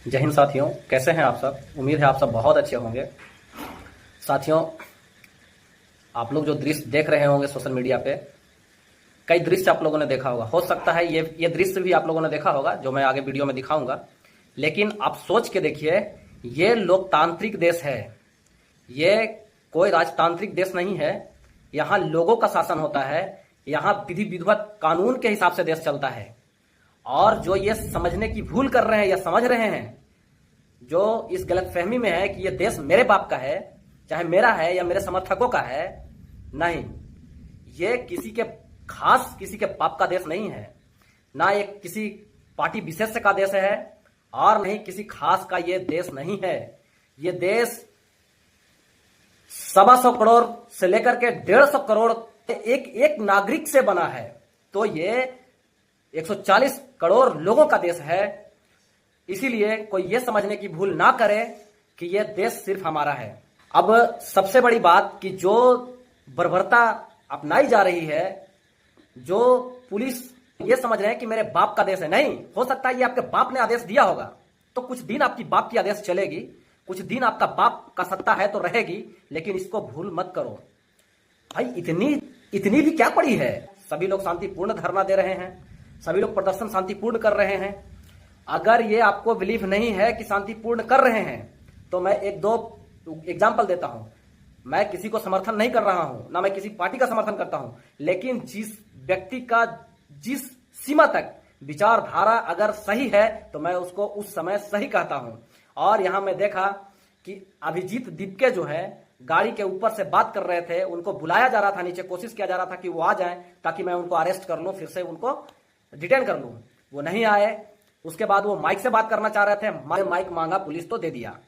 जय हिंद साथियों, कैसे हैं आप सब। उम्मीद है आप सब बहुत अच्छे होंगे। साथियों, आप लोग जो दृश्य देख रहे होंगे सोशल मीडिया पे, कई दृश्य आप लोगों ने देखा होगा। हो सकता है ये दृश्य भी आप लोगों ने देखा होगा जो मैं आगे वीडियो में दिखाऊंगा। लेकिन आप सोच के देखिए, ये लोकतांत्रिक देश है, ये कोई राजतांत्रिक देश नहीं है। यहाँ लोगों का शासन होता है, यहाँ विधि विधिवत कानून के हिसाब से देश चलता है। और जो ये समझने की भूल कर रहे हैं या समझ रहे हैं, जो इस गलतफहमी में है कि ये देश मेरे बाप का है, चाहे मेरा है या मेरे समर्थकों का है, नहीं, ये किसी के बाप का देश नहीं है। ना ये किसी पार्टी विशेष का देश है और नहीं किसी खास का ये देश नहीं है। ये देश 125 करोड़ से लेकर के 150 करोड़ एक एक नागरिक से बना है। तो ये 140 करोड़ लोगों का देश है। इसीलिए कोई ये समझने की भूल ना करे कि ये देश सिर्फ हमारा है। अब सबसे बड़ी बात कि जो बर्बरता अपनाई जा रही है, जो पुलिस ये समझ रहे हैं कि मेरे बाप का देश है। नहीं, हो सकता है ये आपके बाप ने आदेश दिया होगा, तो कुछ दिन आपकी बाप की आदेश चलेगी, कुछ दिन आपका बाप का सत्ता है तो रहेगी, लेकिन इसको भूल मत करो। भाई इतनी भी क्या पड़ी है। सभी लोग शांतिपूर्ण धरना दे रहे हैं, सभी लोग प्रदर्शन शांतिपूर्ण कर रहे हैं। अगर ये आपको बिलीफ नहीं है कि शांतिपूर्ण कर रहे हैं, तो मैं एक दो एग्जाम्पल देता हूं। मैं किसी को समर्थन नहीं कर रहा हूं, ना मैं किसी पार्टी का समर्थन करता हूं, लेकिन जिस व्यक्ति का जिस सीमा तक विचारधारा अगर सही है तो मैं उसको उस समय सही कहता हूं। और यहां मैं देखा कि अभिजीत दीपके जो है गाड़ी के ऊपर से बात कर रहे थे, उनको बुलाया जा रहा था नीचे, कोशिश किया जा रहा था कि वो आ जाएं ताकि मैं उनको अरेस्ट कर लूं, फिर से उनको डिटेन कर लूं। वो नहीं आए। उसके बाद वो माइक से बात करना चाह रहे थे, माइक मांगा, पुलिस तो दे दिया।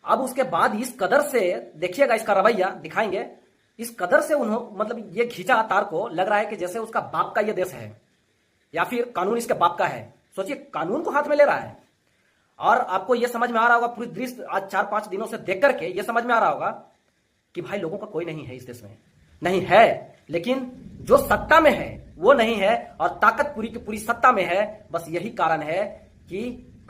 अब उसके बाद इस कदर से देखिएगा इसका रवैया, दिखाएंगे, इस कदर से उन्होंने मतलब ये खींचा तार को, लग रहा है कि जैसे उसका बाप का ये देश है या फिर कानून इसके बाप का है। सोचिए, कानून को हाथ में ले रहा है। और आपको ये समझ में आ रहा होगा, पूरी दृश्य आज 4-5 दिनों से देख करके ये समझ में आ रहा होगा कि भाई लोगों का कोई नहीं है इस देश में। नहीं है, लेकिन जो सत्ता में है वो नहीं है, और ताकत पूरी की पूरी सत्ता में है। बस यही कारण है कि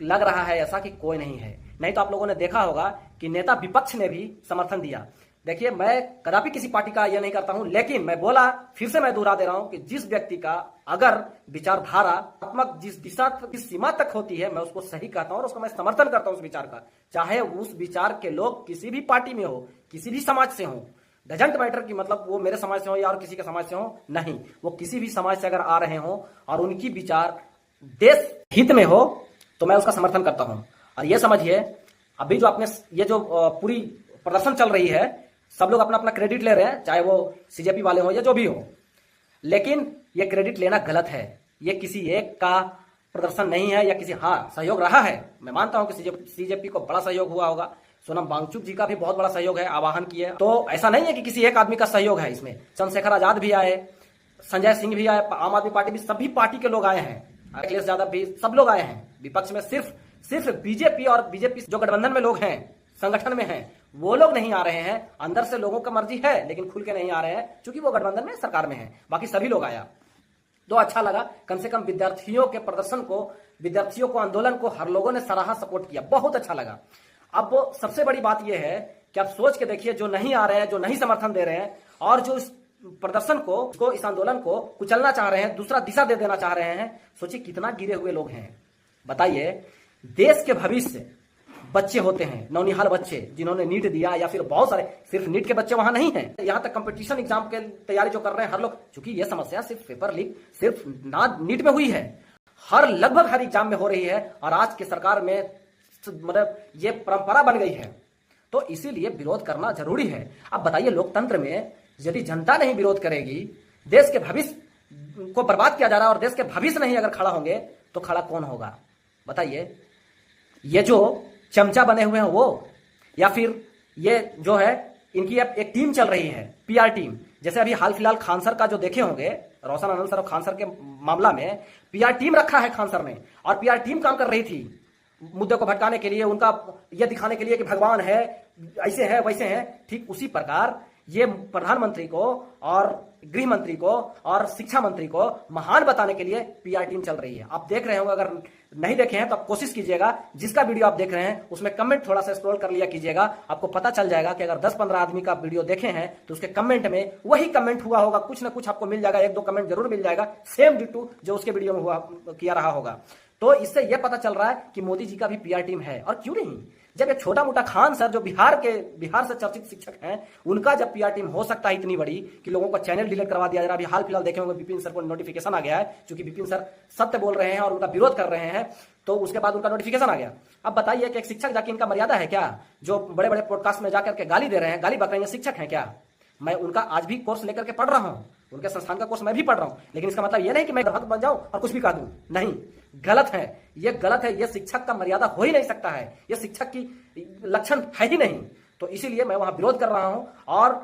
लग रहा है ऐसा कि कोई नहीं है। नहीं तो आप लोगों ने देखा होगा कि नेता विपक्ष ने भी समर्थन दिया। देखिए, मैं कदापि किसी पार्टी का यह नहीं करता हूं, लेकिन मैं बोला, फिर से मैं दोहरा दे रहा हूं कि जिस व्यक्ति का अगर विचारधारा जिस दिशा की सीमा तक होती है, मैं उसको सही कहता हूं और उसको मैं समर्थन करता हूं उस विचार का। चाहे उस विचार के लोग किसी भी पार्टी में हो, किसी भी समाज से हो, डजंट मैटर कि मतलब वो मेरे समाज से हो या और किसी के समाज से हो, नहीं, वो किसी भी समाज से अगर आ रहे हो और उनकी विचार देश हित में हो तो मैं उसका समर्थन करता हूं। और ये समझिए, अभी जो आपने ये जो पूरी प्रदर्शन चल रही है, सब लोग अपना अपना क्रेडिट ले रहे हैं, चाहे वो सीजेपी वाले हो या जो भी हो, लेकिन ये क्रेडिट लेना गलत है। ये किसी एक का प्रदर्शन नहीं है या किसी, हाँ, सहयोग रहा है, मैं मानता हूं कि सीजेपी को बड़ा सहयोग हुआ होगा। सोनम वांगचुक जी का भी बहुत बड़ा सहयोग है, आवाहन किए। तो ऐसा नहीं है कि किसी एक आदमी का सहयोग है इसमें। चंद्रशेखर आजाद भी आए, संजय सिंह भी आए, आम आदमी पार्टी भी, सभी पार्टी के लोग आए हैं, अखिलेश यादव भी, सब लोग आए हैं। विपक्ष में सिर्फ बीजेपी और बीजेपी जो गठबंधन में लोग हैं, संगठन में हैं, वो लोग नहीं आ रहे हैं। अंदर से लोगों का मर्जी है, लेकिन खुल के नहीं आ रहे हैं क्योंकि वो गठबंधन में, सरकार में है। बाकी सभी लोग आया तो अच्छा लगा। कम से कम विद्यार्थियों के प्रदर्शन को, विद्यार्थियों को, आंदोलन को हर लोगों ने सराहा, सपोर्ट किया, बहुत अच्छा लगा। अब सबसे बड़ी बात यह है कि आप सोच के देखिए, जो नहीं आ रहे हैं, जो नहीं समर्थन दे रहे हैं और जो इस प्रदर्शन को, इस आंदोलन को कुचलना चाह रहे हैं, दूसरा दिशा दे देना चाह रहे हैं, सोचिए कितना गिरे हुए लोग हैं। बताइए, देश के भविष्य बच्चे होते हैं, नौनिहाल बच्चे जिन्होंने नीट दिया, या फिर बहुत सारे, सिर्फ नीट के बच्चे वहां नहीं हैं, यहां तक कंपटीशन एग्जाम के तैयारी जो कर रहे हैं हर लोग, क्योंकि ये समस्या सिर्फ पेपर लीक सिर्फ ना नीट में हुई है, लगभग हर एग्जाम में हो रही है। और आज की सरकार में मतलब ये परंपरा बन गई है, तो इसीलिए विरोध करना जरूरी है। अब बताइए, लोकतंत्र में यदि जनता नहीं विरोध करेगी, देश के भविष्य को बर्बाद किया जा रहा है और देश के भविष्य नहीं अगर खड़ा होंगे तो खड़ा कौन होगा। बताइए, ये जो चमचा बने हुए हैं वो, या फिर ये जो है इनकी अब एक टीम चल रही है, पीआर टीम। जैसे अभी हाल फिलहाल खान सर का जो देखे होंगे, रोशन आनंद सर और खान सर के मामला में पीआर टीम रखा है खान सर ने, और पीआर टीम काम कर रही थी मुद्दे को भटकाने के लिए, उनका यह दिखाने के लिए कि भगवान है, ऐसे है वैसे है। ठीक उसी प्रकार ये प्रधानमंत्री को और गृह मंत्री को और शिक्षा मंत्री को महान बताने के लिए पीआर टीम चल रही है। आप देख रहे होंगे, अगर नहीं देखे हैं तो आप कोशिश कीजिएगा, जिसका वीडियो आप देख रहे हैं उसमें कमेंट थोड़ा सा स्क्रॉल कर लिया कीजिएगा, आपको पता चल जाएगा कि अगर 10-15 आदमी का वीडियो देखे हैं तो उसके कमेंट में वही कमेंट हुआ होगा, कुछ ना कुछ आपको मिल जाएगा, 1-2 कमेंट जरूर मिल जाएगा सेम डिटू जो उसके वीडियो में हुआ किया रहा होगा। तो इससे यह पता चल रहा है कि मोदी जी का भी पीआर टीम है। और क्यों नहीं, जब एक छोटा मोटा खान सर जो बिहार से चर्चित शिक्षक हैं, उनका जब पीआर टीम हो सकता है इतनी बड़ी कि लोगों का चैनल डिलीट करवा दिया जा रहा है। अभी हाल फिलहाल देखे होंगे विपिन सर को नोटिफिकेशन आ गया है, क्योंकि विपिन सर सत्य बोल रहे हैं और उनका विरोध कर रहे हैं, तो उसके बाद उनका नोटिफिकेशन आ गया। अब बताइए कि एक शिक्षक जाके इनका मर्यादा है क्या, जो बड़े बड़े पॉडकास्ट में जाकर के गाली दे रहे हैं, गाली बक रहे हैं, शिक्षक हैं क्या? मैं उनका आज भी कोर्स लेकर के पढ़ रहा हूं, उनके संस्थान का कोर्स मैं भी पढ़ रहा हूं, लेकिन इसका मतलब यह नहीं कि मैं भक्त बन जाऊं और कुछ भी कह दूं। नहीं, गलत है, ये गलत है, ये शिक्षक का मर्यादा हो ही नहीं सकता है, ये शिक्षक की लक्षण है ही नहीं। तो इसीलिए मैं वहां विरोध कर रहा हूं और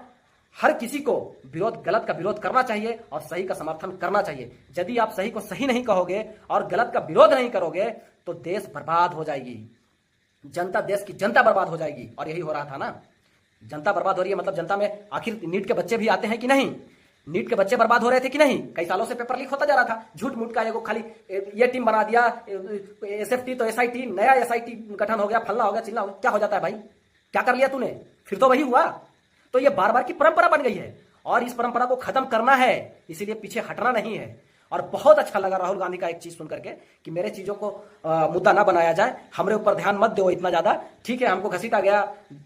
हर किसी को गलत का विरोध करना चाहिए और सही का समर्थन करना चाहिए। यदि आप सही को सही नहीं कहोगे और गलत का विरोध नहीं करोगे तो देश बर्बाद हो जाएगी, जनता, देश की जनता बर्बाद हो जाएगी। और यही हो रहा था ना, जनता बर्बाद हो रही है, मतलब जनता में आखिर नीट के बच्चे भी आते हैं कि नहीं, नीट के बच्चे बर्बाद हो रहे थे कि नहीं? कई सालों से पेपर लीक होता जा रहा था, झूठ मूठ का एगो खाली ये टीम बना दिया, एसएफटी तो एसआईटी, नया एसआईटी गठन हो गया, फलना हो गया, चिल्ला हो गया। क्या हो जाता है भाई, क्या कर लिया तूने? फिर तो वही हुआ। तो ये बार बार की परंपरा बन गई है और इस परंपरा को खत्म करना है, इसीलिए पीछे हटना नहीं है। और बहुत अच्छा लगा राहुल गांधी का एक चीज सुन करके कि मेरे चीजों को मुद्दा ना बनाया जाए, हमारे ऊपर ध्यान मत दो इतना ज्यादा, ठीक है, हमको घसीटा गया,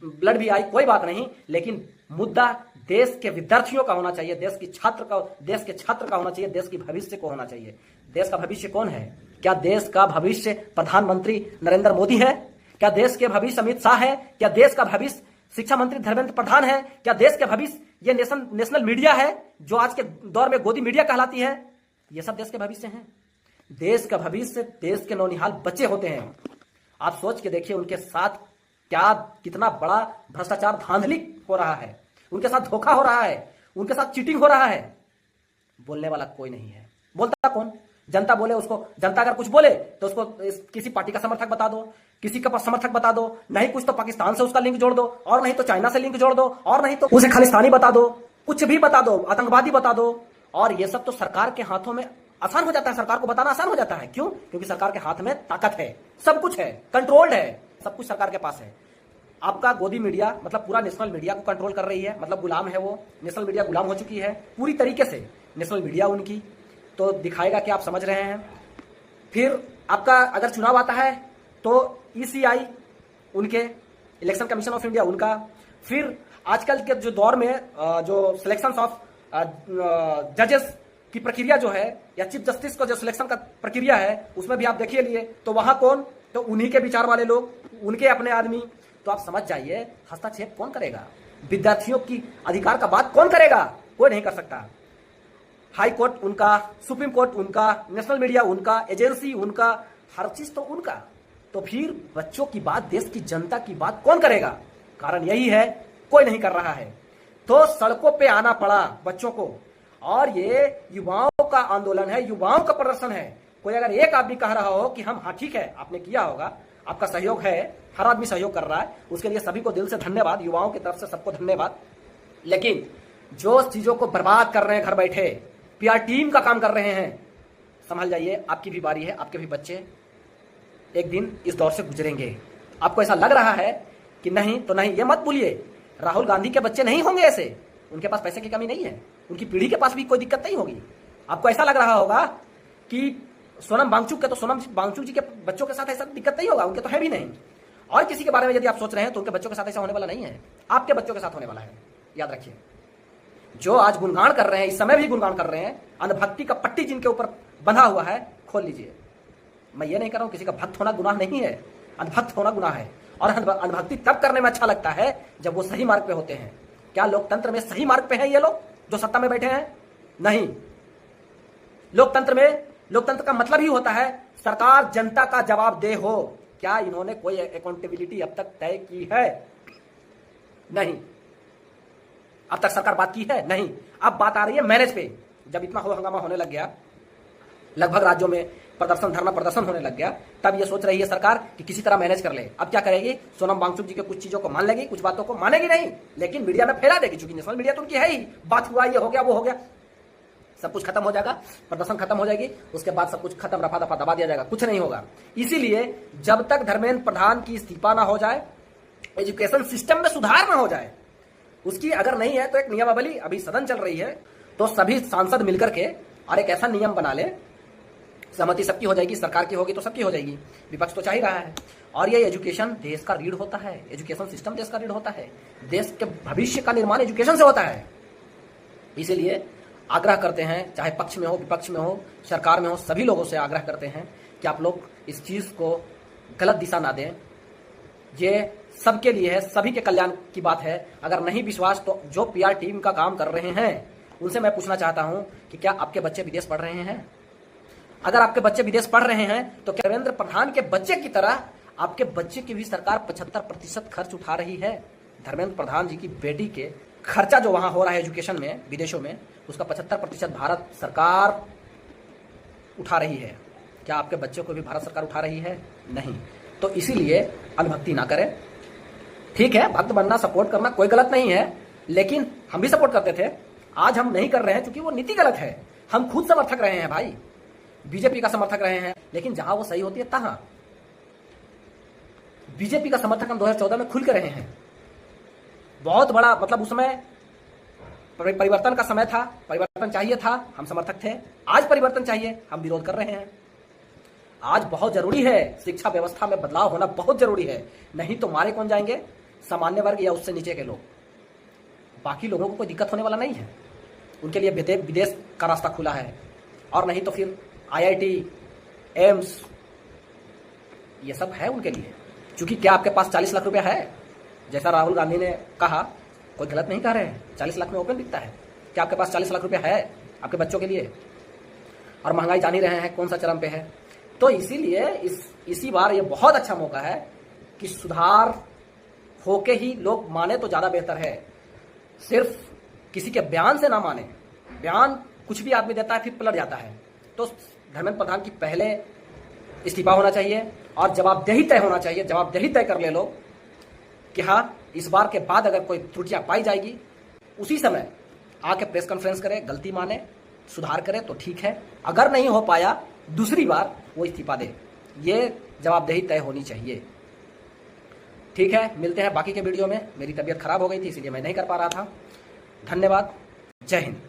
ब्लड भी आई, कोई बात नहीं, लेकिन मुद्दा देश के विद्यार्थियों का होना चाहिए, देश के छात्र का होना चाहिए, देश की भविष्य को होना चाहिए। देश का भविष्य कौन है? क्या देश का भविष्य प्रधानमंत्री नरेंद्र मोदी है? क्या देश के भविष्य अमित शाह है? क्या देश का भविष्य शिक्षा मंत्री धर्मेंद्र प्रधान है? क्या देश के भविष्य ये नेशनल मीडिया है जो आज के दौर में गोदी मीडिया कहलाती है? ये सब देश के भविष्य हैं। देश का भविष्य देश के नौनिहाल बच्चे होते हैं। आप सोच के देखिए उनके साथ कितना बड़ा भ्रष्टाचार, धांधली हो रहा है, उनके साथ धोखा हो रहा है, उनके साथ चीटिंग हो रहा है। बोलने वाला कोई नहीं है। बोलता कौन? जनता बोले उसको, जनता अगर कुछ बोले तो उसको किसी पार्टी का समर्थक बता दो, किसी का समर्थक बता दो, नहीं कुछ तो पाकिस्तान से उसका लिंक जोड़ दो, और नहीं तो चाइना से लिंक जोड़ दो, और नहीं तो उसे खालिस्तानी बता दो, कुछ भी बता दो, आतंकवादी बता दो। और ये सब तो सरकार के हाथों में आसान हो जाता है, सरकार को बताना आसान हो जाता है। क्यों? क्योंकि सरकार के हाथ में ताकत है, सब कुछ है, कंट्रोल्ड है, सब कुछ सरकार के पास है। आपका गोदी मीडिया मतलब पूरा नेशनल मीडिया को कंट्रोल कर रही है, मतलब गुलाम है वो, नेशनल मीडिया गुलाम हो चुकी है पूरी तरीके से, नेशनल मीडिया उनकी। तो दिखाएगा कि आप समझ रहे हैं। फिर आपका अगर चुनाव आता है तो ईसीआई उनके, इलेक्शन कमीशन ऑफ इंडिया उनका। फिर आजकल के जो दौर में जो सिलेक्शन ऑफ जजेस की प्रक्रिया जो है, या चीफ जस्टिस का जो सिलेक्शन का प्रक्रिया है, उसमें भी आप देखिए लिए तो वहां कौन, तो उन्हीं के विचार वाले लोग, उनके अपने आदमी। तो आप समझ जाइए हस्तक्षेप कौन करेगा, विद्यार्थियों की अधिकार का बात कौन करेगा? कोई नहीं कर सकता। हाई कोर्ट उनका, सुप्रीम कोर्ट उनका, नेशनल मीडिया उनका, एजेंसी उनका, हर चीज तो उनका। तो फिर बच्चों की बात, देश की जनता की बात कौन करेगा? कारण यही है, कोई नहीं कर रहा है। तो सड़कों पे आना पड़ा बच्चों को, और ये युवाओं का आंदोलन है, युवाओं का प्रदर्शन है। कोई अगर एक आदमी कह रहा हो कि हम, हाँ ठीक है, आपने किया होगा, आपका सहयोग है, हर आदमी सहयोग कर रहा है, उसके लिए सभी को दिल से धन्यवाद, युवाओं की तरफ से सबको धन्यवाद। लेकिन जो चीजों को बर्बाद कर रहे हैं घर बैठे, पीआर टीम का काम कर रहे हैं, संभल जाइए, आपकी भी बारी है, आपके भी बच्चे एक दिन इस दौर से गुजरेंगे। आपको ऐसा लग रहा है कि नहीं, तो नहीं, ये मत भूलिए, राहुल गांधी के बच्चे नहीं होंगे ऐसे, उनके पास पैसे की कमी नहीं है, उनकी पीढ़ी के पास भी कोई दिक्कत नहीं होगी। आपको ऐसा लग रहा होगा कि सोनम वांगचुक के, तो सोनम वांगचुक जी के बच्चों के साथ ऐसा दिक्कत नहीं होगा, उनके तो है भी नहीं। और किसी के बारे में यदि आप सोच रहे हैं तो उनके बच्चों के साथ ऐसा होने वाला नहीं है, आपके बच्चों के साथ होने वाला है, याद रखिए। जो आज गुणगान कर रहे हैं, इस समय भी गुणगान कर रहे हैं, अंधभक्ति का पट्टी जिनके ऊपर बंधा हुआ है, खोल लीजिए। मैं ये नहीं कर रहा हूं, किसी का भक्त होना गुनाह नहीं है, अंधभक्त होना गुनाह है। और अंधभक्ति तब करने में अच्छा लगता है जब वो सही मार्ग पे होते हैं। क्या लोकतंत्र में सही मार्ग पे हैं ये लोग जो सत्ता में बैठे हैं? नहीं। लोकतंत्र का मतलब ही होता है सरकार जनता का जवाब दे हो। क्या इन्होंने कोई अकाउंटेबिलिटी अब तक तय की है? नहीं। अब तक सरकार बात की है? नहीं। अब बात आ रही है मैनेज पे। जब इतना हो हंगामा होने लग गया, लगभग राज्यों में प्रदर्शन, धरना प्रदर्शन होने लग गया, तब ये सोच रही है सरकार कि किसी तरह मैनेज कर ले। अब क्या करेगी, सोनम वांगचुक जी के कुछ चीजों को मान लेगी, कुछ बातों को मानेगी नहीं, लेकिन मीडिया में फैला देगी, क्योंकि नेशनल मीडिया तो उनकी है ही। बात हुआ, ये हो गया, वो हो गया, सब कुछ खत्म हो जाएगा, प्रदर्शन खत्म हो जाएगी, उसके बाद सब कुछ खत्म, रफा दफा दबा दिया जाएगा, कुछ नहीं होगा। इसीलिए जब तक धर्मेंद्र प्रधान की इस्तीफा ना हो जाए, एजुकेशन सिस्टम में सुधार ना हो जाए, उसकी अगर नहीं है तो एक नियमावली, अभी सदन चल रही है, तो सभी सांसद मिलकर के और एक ऐसा नियम बना ले, सहमति सबकी हो जाएगी, सरकार की होगी तो सबकी हो जाएगी, विपक्ष तो चाह ही रहा है। और ये एजुकेशन देश का रीढ़ होता है, एजुकेशन सिस्टम देश का रीढ़ होता है, देश के भविष्य का निर्माण एजुकेशन से होता है। इसीलिए आग्रह करते हैं, चाहे पक्ष में हो, विपक्ष में हो, सरकार में हो, सभी लोगों से आग्रह करते हैं कि आप लोग इस चीज को गलत दिशा ना दें। ये सबके लिए है, सभी के कल्याण की बात है। अगर नहीं विश्वास तो जो पीआर टीम का काम कर रहे हैं उनसे मैं पूछना चाहता हूं कि क्या आपके बच्चे विदेश पढ़ रहे हैं? अगर आपके बच्चे विदेश पढ़ रहे हैं तो क्या धर्मेंद्र प्रधान के बच्चे की तरह आपके बच्चे की भी सरकार 75% खर्च उठा रही है? धर्मेंद्र प्रधान जी की बेटी के खर्चा जो वहां हो रहा है एजुकेशन में, विदेशों में, उसका 75% भारत सरकार उठा रही है। क्या आपके बच्चों को भी भारत सरकार उठा रही है? नहीं। तो इसीलिए अनुभक्ति ना करें। ठीक है, भक्त बनना, सपोर्ट करना कोई गलत नहीं है, लेकिन हम भी सपोर्ट करते थे, आज हम नहीं कर रहे हैं क्योंकि वो नीति गलत है। हम खुद समर्थक रहे हैं भाई, बीजेपी का समर्थक रहे हैं, लेकिन जहां वो सही होती है तहां बीजेपी का समर्थक हम 2014 में खुल के रहे हैं। बहुत बड़ा, मतलब उस समय परिवर्तन का समय था, परिवर्तन चाहिए था, हम समर्थक थे। आज परिवर्तन चाहिए, हम विरोध कर रहे हैं। आज बहुत जरूरी है, शिक्षा व्यवस्था में बदलाव होना बहुत जरूरी है, नहीं तो मारे कौन जाएंगे? सामान्य वर्ग या उससे नीचे के लोग। बाकी लोगों को कोई दिक्कत होने वाला नहीं है, उनके लिए विदेश का रास्ता खुला है, और नहीं तो फिर IIT, एम्स, ये सब है उनके लिए। क्योंकि क्या आपके पास 40 लाख रुपया है? जैसा राहुल गांधी ने कहा, कोई गलत नहीं कह रहे हैं, 40 लाख में ओपन दिखता है। क्या आपके पास 40 लाख रुपया है आपके बच्चों के लिए? और महंगाई जान ही रहे हैं कौन सा चरम पे है। तो इसीलिए इसी बार ये बहुत अच्छा मौका है कि सुधार होके ही लोग माने तो ज्यादा बेहतर है, सिर्फ किसी के बयान से ना माने। बयान कुछ भी आदमी देता है फिर पलट जाता है। तो धर्मेंद्र प्रधान की पहले इस्तीफा होना चाहिए और जवाबदेही तय होना चाहिए, जवाबदेही तय कर ले लोग कि हाँ, इस बार के बाद अगर कोई त्रुटियां पाई जाएगी, उसी समय आके प्रेस कॉन्फ्रेंस करे, गलती माने, सुधार करे तो ठीक है। अगर नहीं हो पाया, दूसरी बार वो इस्तीफा दे। ये जवाबदेही तय होनी चाहिए। ठीक है, मिलते हैं बाकी के वीडियो में। मेरी तबीयत खराब हो गई थी, इसलिए मैं नहीं कर पा रहा था। धन्यवाद, जय हिंद।